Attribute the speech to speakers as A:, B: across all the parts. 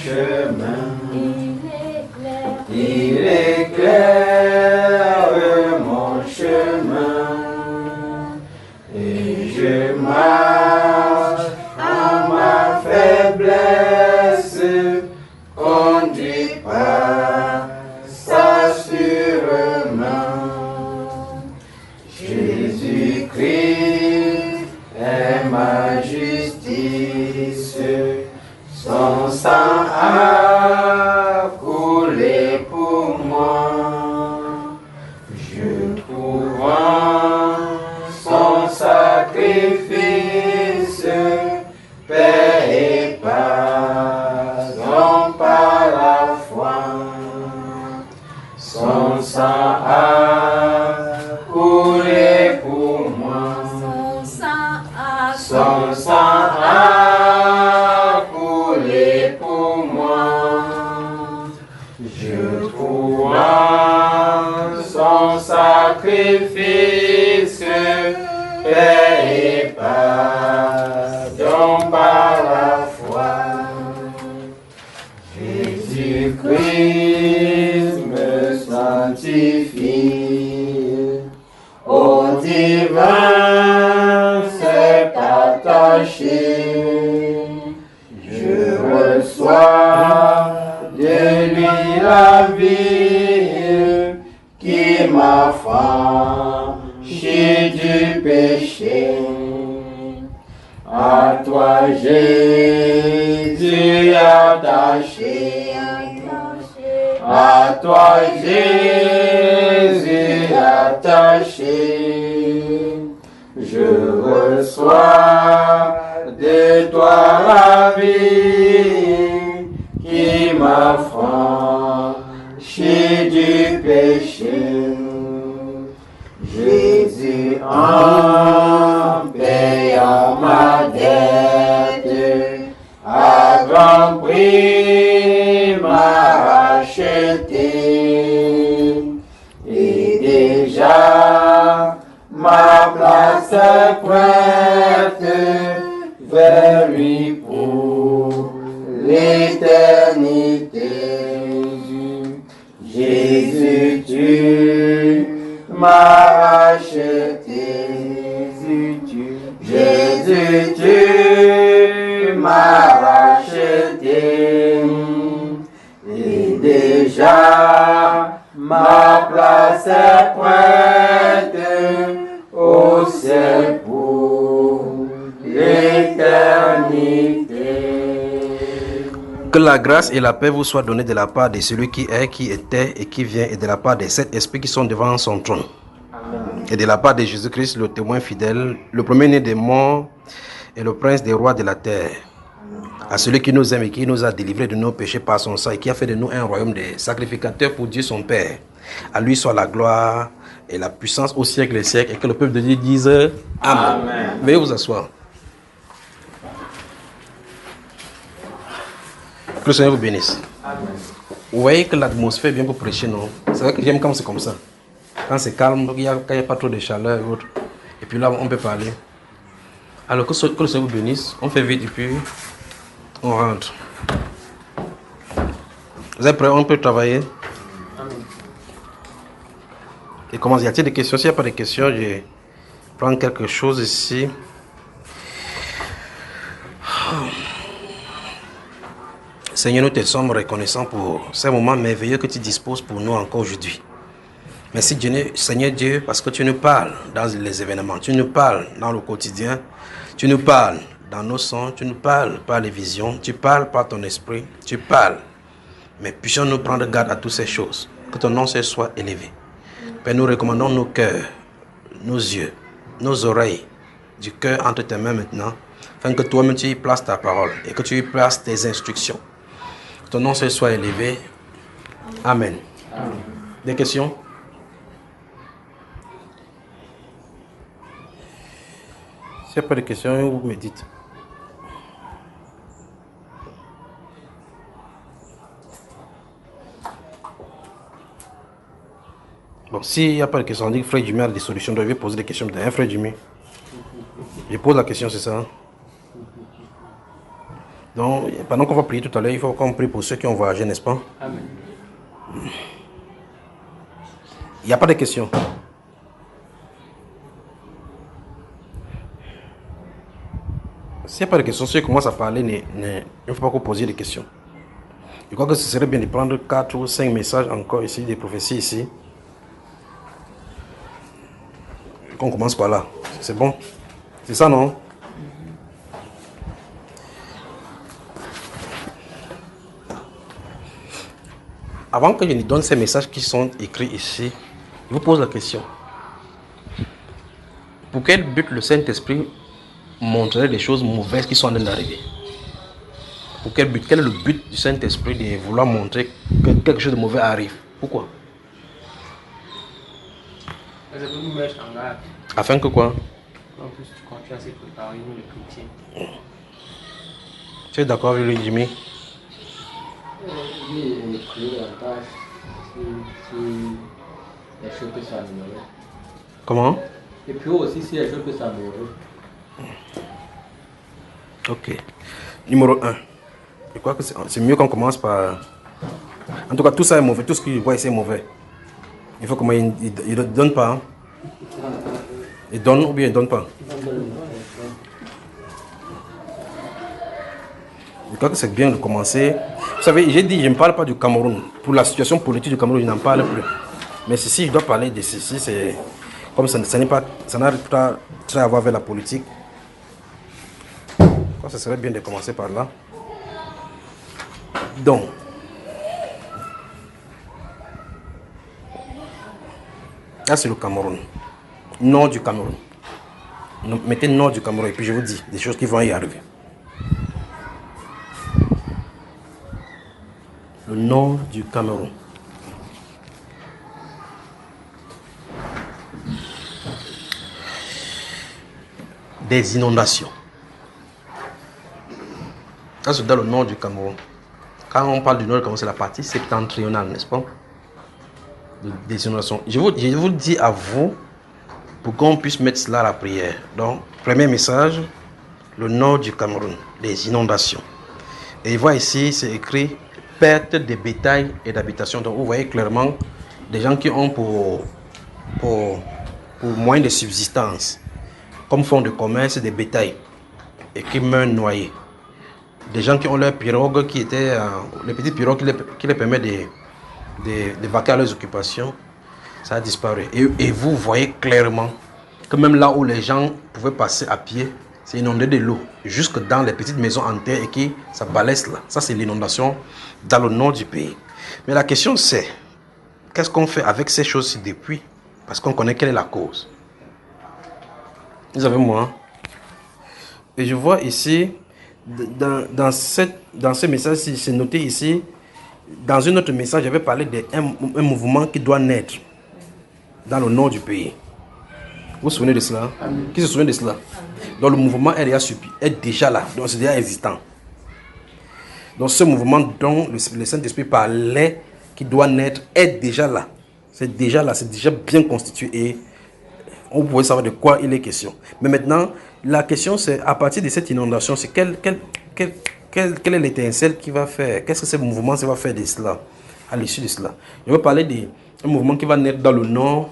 A: chemin. Il éclaire mon chemin. Et je marche à ma faiblesse, conduit par sa sûrement. Jésus-Christ est ma justice, son sang a coulé pour moi. Je trouve en son sacrifice paix et pardon par la foi. Son sang a coulé pour moi. Son sang a coulé pour moi. Je trouve en son sacrifice paix et pardon par la foi. Jésus-Christ me sanctifie, au divin s'est attaché. Je reçois de lui la vie qui m'affranchit du péché. À toi Jésus attaché, à toi Jésus attaché, je reçois de toi la vie qui m'affranchit du péché. Jésus en payant ma dette, à grand prix m'a racheté. Et déjà ma place est prête vers lui pour l'éternité. Jésus, tu m'as racheté. Jésus, tu m'as racheté. Et déjà ma place est prête au ciel pour l'éternité.
B: Que la grâce et la paix vous soient données de la part de celui qui est, qui était et qui vient, et de la part des 7 esprits qui sont devant son trône. Amen. Et de la part de Jésus-Christ, le témoin fidèle, le premier-né des morts et le prince des rois de la terre. Amen. À celui qui nous aime et qui nous a délivrés de nos péchés par son sang et qui a fait de nous un royaume de sacrificateurs pour Dieu son Père. À lui soit la gloire et la puissance au siècle des siècles, et que le peuple de Dieu dise Amen. Amen. Veuillez vous asseoir. Que le Seigneur vous bénisse. Amen. Vous voyez que l'atmosphère est bien pour prêcher, non? C'est vrai que j'aime quand c'est comme ça. Quand c'est calme, quand il n'y a pas trop de chaleur et autres. Et puis là, on peut parler. Alors que le Seigneur vous bénisse, on fait vite et puis on rentre. Vous êtes prêts? On peut travailler? Amen. Et comment y a-t-il des questions? S'il n'y a pas de questions, je prends quelque chose ici. Seigneur, nous te sommes reconnaissants pour ces moments merveilleux que tu disposes pour nous encore aujourd'hui. Merci Seigneur Dieu, parce que tu nous parles dans les événements, tu nous parles dans le quotidien, tu nous parles dans nos sons, tu nous parles par les visions, tu parles par ton esprit, tu parles. Mais puissions-nous prendre garde à toutes ces choses, que ton nom soit élevé. Père, nous recommandons nos cœurs, nos yeux, nos oreilles, du cœur entre tes mains maintenant, afin que toi-même tu y places ta parole et que tu y places tes instructions. Que ton nom soit élevé. Amen. Amen. Des questions? S'il n'y a pas de questions, vous me dites. Bon, s'il n'y a pas de questions, on dit que Frère Jimmy a des solutions. Je vais poser des questions d'un Frère Jimmy. Je pose la question, c'est ça? Donc, pendant qu'on va prier tout à l'heure, il faut qu'on prie pour ceux qui ont voyagé, n'est-ce pas?
A: Amen.
B: Il n'y a pas de questions. S'il n'y a pas de questions, si je commence à parler, il ne faut pas qu'on pose des questions. Je crois que ce serait bien de prendre 4 ou 5 messages encore ici, des prophéties ici. Qu'on commence par là. C'est bon? C'est ça, non? Avant que je ne donne ces messages qui sont écrits ici, je vous pose la question. Pour quel but le Saint-Esprit montrerait les choses mauvaises qui sont en train d'arriver? Pour quel but? Quel est le but du Saint-Esprit de vouloir montrer que quelque chose de mauvais arrive? Pourquoi?
A: Ça peut nous mettre en garde.
B: Afin que quoi?
A: On puisse continuer à se préparer, nous les chrétiens.
B: Tu es d'accord avec lui, Jimmy?
A: Oui, et prier davantage si les choses peuvent s'améliorer.
B: Comment?
A: Et puis aussi si les choses peuvent s'améliorer.
B: Ok. Numéro 1. Je crois que c'est mieux qu'on commence par... En tout cas, tout ça est mauvais. Tout ce qu'il voit ici est mauvais. Il faut comment il ne donne pas. Hein? Il donne ou bien il ne donne pas. Je crois que c'est bien de commencer. Vous savez, j'ai dit, je ne parle pas du Cameroun. Pour la situation politique du Cameroun, je n'en parle plus. Mais si je dois parler de ceci, c'est... Comme ça n'a pas très à voir avec la politique. Je crois que ce serait bien de commencer par là. Donc, là c'est le Cameroun. Nord du Cameroun. Mettez nord du Cameroun et puis je vous dis des choses qui vont y arriver. Le nord du Cameroun. Des inondations. Ça c'est dans le nord du Cameroun. Quand on parle du nord du Cameroun, c'est la partie septentrionale, n'est-ce pas? Des inondations. Je vous le dis à vous pour qu'on puisse mettre cela à la prière. Donc, premier message, le nord du Cameroun, les inondations. Et voit ici, c'est écrit perte de bétail et d'habitation. Donc, vous voyez clairement des gens qui ont pour moyen de subsistance, comme fonds de commerce, des bétails et qui meurent noyés. Des gens qui ont leurs pirogues qui étaient, les petites pirogues qui les permettent de vaquer à leurs occupations, ça a disparu. Et vous voyez clairement que même là où les gens pouvaient passer à pied, c'est inondé de l'eau, jusque dans les petites maisons en terre et qui, ça balaisse là. Ça, c'est l'inondation dans le nord du pays. Mais la question c'est, qu'est-ce qu'on fait avec ces choses-ci depuis? Parce qu'on connaît quelle est la cause. Vous avez moi. Et je vois ici, dans ce message-ci, c'est noté ici, dans un autre message, j'avais parlé d'un mouvement qui doit naître dans le nord du pays. Vous vous souvenez de cela? Qui se souvient de cela? Donc le mouvement est déjà là, donc c'est déjà existant. Donc ce mouvement dont le Saint-Esprit parlait, qui doit naître, est déjà là. C'est déjà là, c'est déjà bien constitué et on pourrait savoir de quoi il est question. Mais maintenant, la question c'est, à partir de cette inondation, c'est quelle est l'étincelle qui va faire? Qu'est-ce que ce mouvement va faire de cela, à l'issue de cela? Je vais parler d'un mouvement qui va naître dans le nord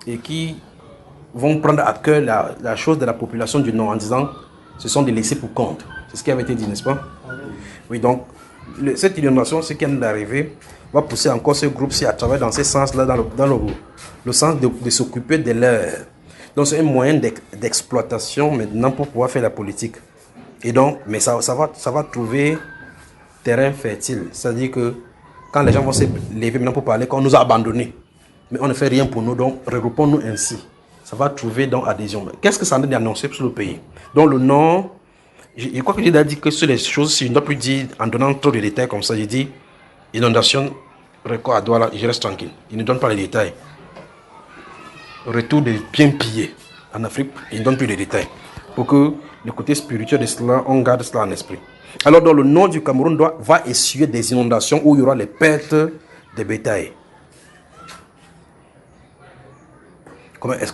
B: et qui vont prendre à cœur la chose de la population du nord en disant ce sont des laissés pour compte. C'est ce qui avait été dit, n'est-ce pas? Oui, donc cette inondation, ce qui vient d'arriver, va pousser encore ce groupe-ci à travailler dans ce sens-là, dans le sens de s'occuper de leur... Donc c'est un moyen d'exploitation maintenant pour pouvoir faire la politique. Et donc, mais ça va trouver terrain fertile. C'est-à-dire que quand les gens vont se lever maintenant pour parler qu'on nous a abandonnés, mais on ne fait rien pour nous, donc regroupons-nous ainsi. Ça va trouver donc adhésion. Qu'est-ce que ça a annoncé sur le pays? Donc le Nord, je crois que j'ai déjà dit que sur les choses, si je ne dois plus dire en donnant trop de détails comme ça, j'ai dit inondation, record à Douala, je reste tranquille. Il ne donne pas les détails. Retour des biens pillés en Afrique, il ne donne plus de détails. Pour que le côté spirituel de cela, on garde cela en esprit. Alors dans le nord du Cameroun va essuyer des inondations où il y aura les pertes de bétail. Est-ce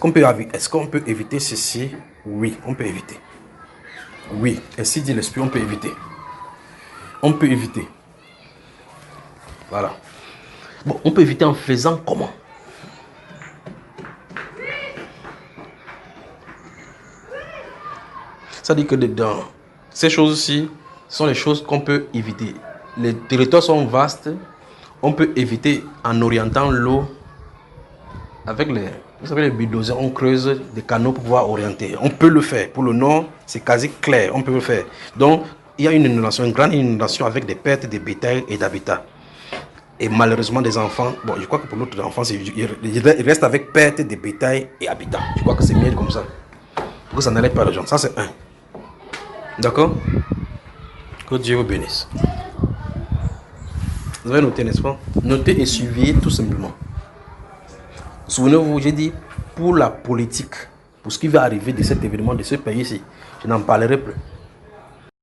B: qu'on peut éviter ceci? Oui, on peut éviter. Oui, ainsi dit l'esprit, on peut éviter. on peut éviter. Voilà. Bon, on peut éviter en faisant comment? Ça dit que dedans, ces choses-ci sont les choses qu'on peut éviter. Les territoires sont vastes. On peut éviter en orientant l'eau avec vous savez, les bulldozers. On creuse des canaux pour pouvoir orienter. On peut le faire. Pour le nord, c'est quasi clair. On peut le faire. Donc, il y a une inondation, une grande inondation avec des pertes de bétail et d'habitat. Et malheureusement, des enfants, bon, je crois que pour l'autre enfant, il reste avec perte de bétail et habitat. Je crois que c'est mieux comme ça. Que ça n'allait pas les gens. Ça, c'est un. D'accord? Que Dieu vous bénisse. Vous avez noté, n'est-ce pas? Notez et suivez tout simplement. Souvenez-vous, j'ai dit, pour la politique, pour ce qui va arriver de cet événement, de ce pays-ci, je n'en parlerai plus.